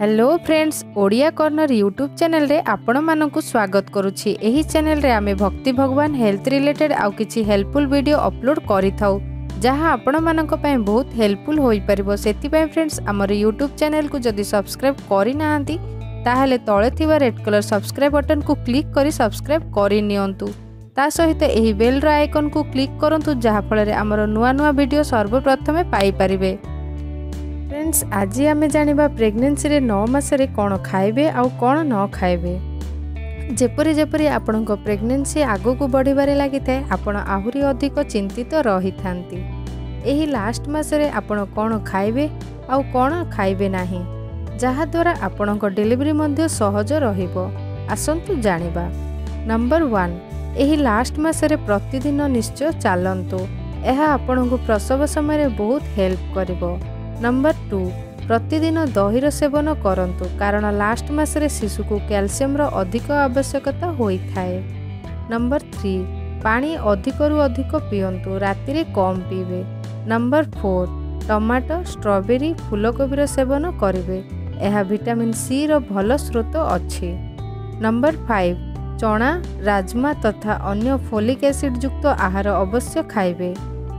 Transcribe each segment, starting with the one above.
Hello friends, Odia corner YouTube channel रे आपण मानकु स्वागत करुछि। एही चैनल रे आमे भक्ति भगवान हेल्थ रिलेटेड आउ किछि हेल्पफुल वीडियो अपलोड करि थाउ जहां आपण मानक पय बहुत हेल्पफुल होई परिबो। सेति पय फ्रेंड्स हमर यूट्यूब चैनल को जदि सब्सक्राइब करि नाहंती ताहले तळे थिबा रेड कलर सब्सक्राइब बटन को क्लिक करी सब्सक्राइब करि नियंतु। ता सहित एही बेल रो आइकन को क्लिक करंतु जहां फल रे हमर नुवा नुवा वीडियो सर्वप्रथमे पाई परिबे। फ्रेंड्स, आज आमे जानिबा प्रेगनेंसी रे 9 मास रे कोन खाइबे आउ कोन न खाइबे। जेपरि जेपरि आपणको प्रेगनेंसी आगो को बढ़िबारे लागिथे आपण आहुरी अधिक चिंतित रही थांती। एही लास्ट मास रे आपण कोन खाइबे आउ कोन खाइबे नाही, जहा द्वारा आपणको डिलीवरी मध्ये सहज रहिबो। आसंतु जानिबा। नंबर 1, एही लास्ट मास रे प्रतिदिन निश्चय चालंतु। एहा आपणको प्रसव समय रे बहुत हेल्प करिवो। नंबर 2, प्रतिदिन दहीर सेवन करंतु कारण लास्ट मास रे शिशु को कैल्शियम रो अधिक आवश्यकता होई थाए। नंबर 3, पानी अधिक रु अधिक पियंतु, राति रे कम पीबे। नंबर 4, टमाटो, स्ट्रॉबेरी, फूलकोबी रो सेवन करिवे। एहा विटामिन सी रो भलो स्रोत अछि। नंबर 5, चना, राजमा तथा अन्य फोलिक एसिड युक्त आहार अवश्य खाइबे,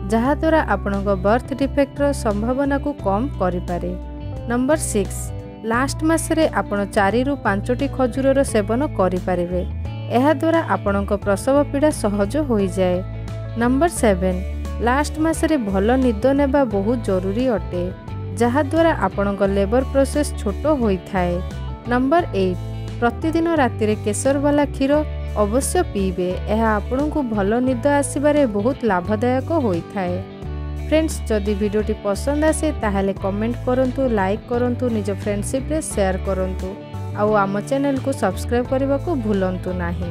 जहा द्वारा आपणको बर्थ डिफेक्ट रो संभावना को कम करि पारे। नंबर 6, लास्ट मास रे आपण 4 रु 5टी खजूर रो सेवन करि पारिबे। एहा द्वारा आपणको प्रसव पीड़ा सहज होई जाए। नंबर 7, लास्ट मास रे भलो निद नेबा बहुत जरूरी अटे, जहा द्वारा आपणको लेबर प्रोसेस छोट होई थाए। नंबर 8, प्रतिदिन राति रे केसर वाला क्षीर अवश्य पीबे। एहा आपनकु भलो निद आसीबारे बहुत लाभदायक होई थाए। फ्रेंड्स, जदि वीडियोटी पसंद आसे ताहले कमेंट करंतु, लाइक करंतु, निज फ्रेंडशिप रे शेयर करंतु आउ आम चैनल को सब्सक्राइब करने को भूलंतु नाही।